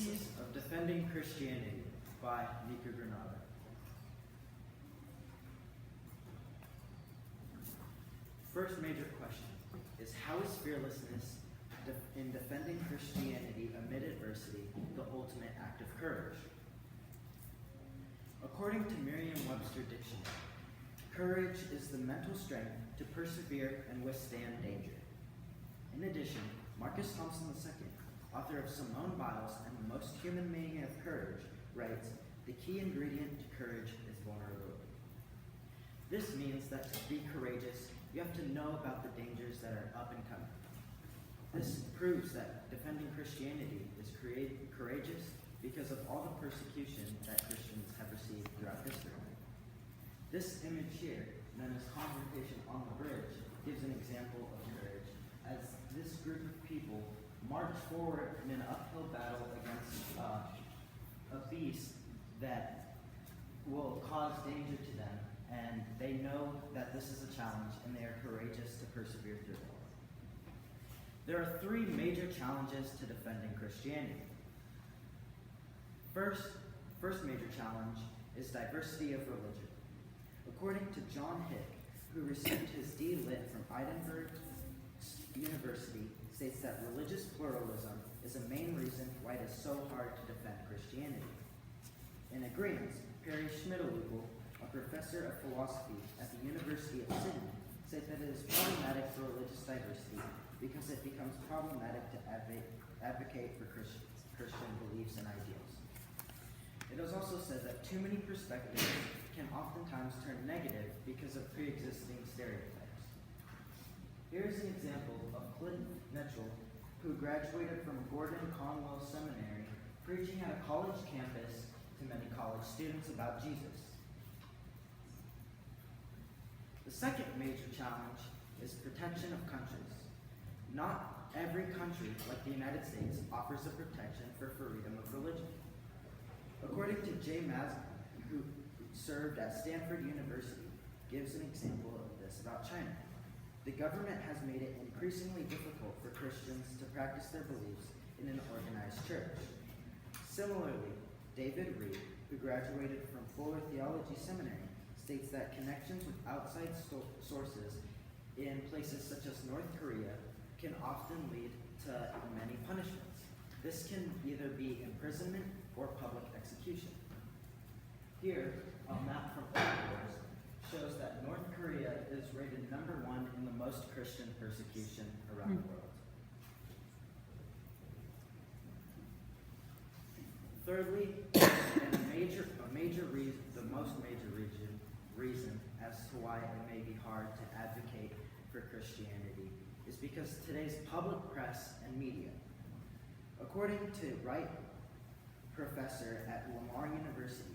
Intricacies of Defending Christianity by Nicco Granado. First major question is, how is fearlessness in defending Christianity amid adversity the ultimate act of courage? According to Merriam-Webster Dictionary, courage is the mental strength to persevere and withstand danger. In addition, Marcus Thompson II, author of Simone Biles and the Most Human Meaning of Courage, writes, "The key ingredient to courage is vulnerability." This means that to be courageous, you have to know about the dangers that are up and coming. This proves that defending Christianity is courageous because of all the persecution that Christians have received throughout history. This image here, known as Confrontation on the Bridge, gives an example of courage, as this group of people march forward in an uphill battle against a beast that will cause danger to them, and they know that this is a challenge, and they are courageous to persevere through it. There are three major challenges to defending Christianity. First major challenge is diversity of religion. According to John Hick, who received his D.Lit from Edinburgh University, states that religious pluralism is a main reason why it is so hard to defend Christianity. In agreement, Perry Schmidtleupel, a professor of philosophy at the University of Sydney, said that it is problematic for religious diversity because it becomes problematic to advocate for Christian beliefs and ideals. It is also said that too many perspectives can oftentimes turn negative because of pre-existing stereotypes. Here's an example of Clinton Mitchell, who graduated from Gordon Conwell Seminary, preaching at a college campus to many college students about Jesus. The second major challenge is protection of countries. Not every country, like the United States, offers a protection for freedom of religion. According to Jay Masden, who served at Stanford University, gives an example of this about China. The government has made it increasingly difficult for Christians to practice their beliefs in an organized church. Similarly, David Reed, who graduated from Fuller Theology Seminary, states that connections with outside sources in places such as North Korea can often lead to many punishments. This can either be imprisonment or public execution. Here, a map from Ecuador shows that North Korea is rated #1 in the most Christian persecution around the world. Thirdly, and the most major reason as to why it may be hard to advocate for Christianity is because today's public press and media. According to Wright, professor at Lamar University,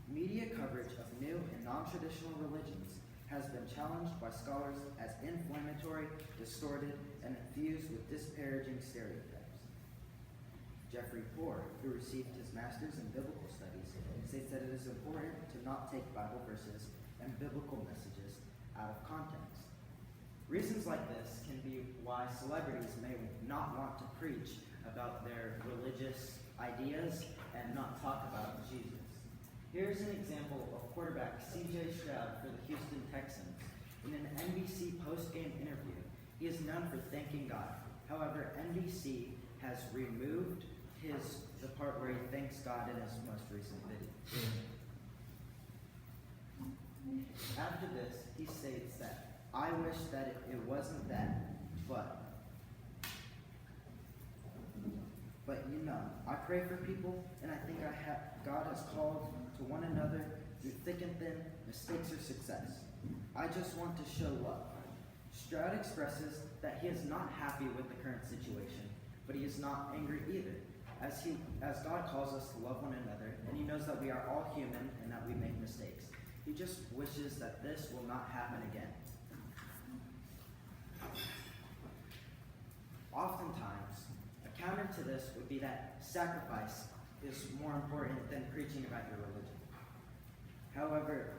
media coverage of new and non-traditional religions has been challenged by scholars as inflammatory, distorted, and infused with disparaging stereotypes. Jeffrey Poore, who received his master's in biblical studies, states that it is important to not take Bible verses and biblical messages out of context. Reasons like this can be why celebrities may not want to preach about their religious ideas and not talk about Jesus. Here's an example of quarterback C.J. Stroud for the Houston Texans. In an NBC post-game interview, he is known for thanking God. However, NBC has removed the part where he thanks God in his most recent video. After this, he states that, "I wish that it wasn't that, but you know, I pray for people, and I think God has called to one another through thick and thin, mistakes or success. I just want to show love." Stroud expresses that he is not happy with the current situation, but he is not angry either, as God calls us to love one another, and he knows that we are all human and that we make mistakes. He just wishes that this will not happen again. Oftentimes, a counter to this would be that sacrifice is more important than preaching about your religion. However,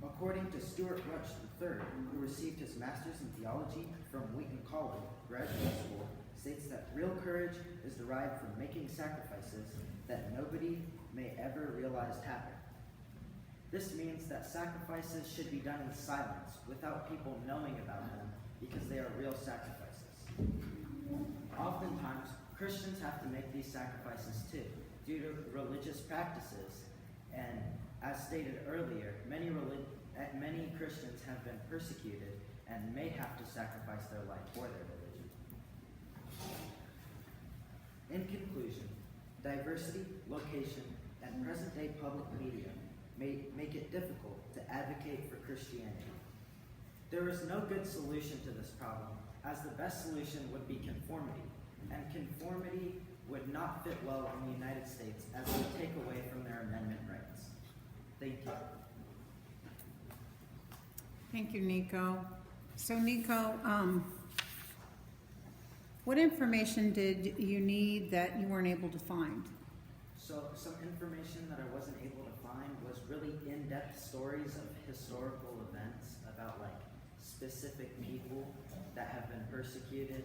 according to Stuart Ruch III, who received his master's in theology from Wheaton College Graduate School, states that real courage is derived from making sacrifices that nobody may ever realize happen. This means that sacrifices should be done in silence, without people knowing about them, because they are real sacrifices. Oftentimes, Christians have to make these sacrifices too, due to religious practices, and as stated earlier, many Christians have been persecuted and may have to sacrifice their life for their religion. In conclusion, diversity, location, and present-day public media may make it difficult to advocate for Christianity. There is no good solution to this problem, as the best solution would be conformity, and conformity would not fit well in the United States as it would take away from their amendment rights. Thank you. Thank you, Nicco. So, Nicco, what information did you need that you weren't able to find? So some information that I wasn't able to find was really in-depth stories of historical events about like specific people that have been persecuted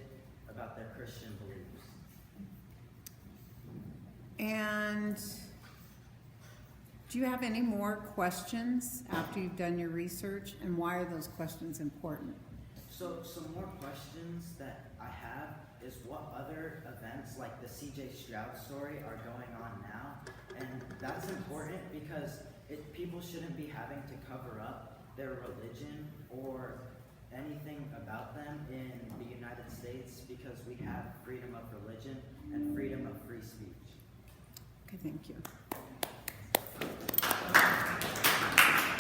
about their Christian beliefs. And do you have any more questions after you've done your research, and why are those questions important? So some more questions that I have is what other events like the C.J. Stroud story are going on now, and that's important because people shouldn't be having to cover up their religion or anything about them in the United States because we have freedom of religion and freedom of free speech. Okay, thank you.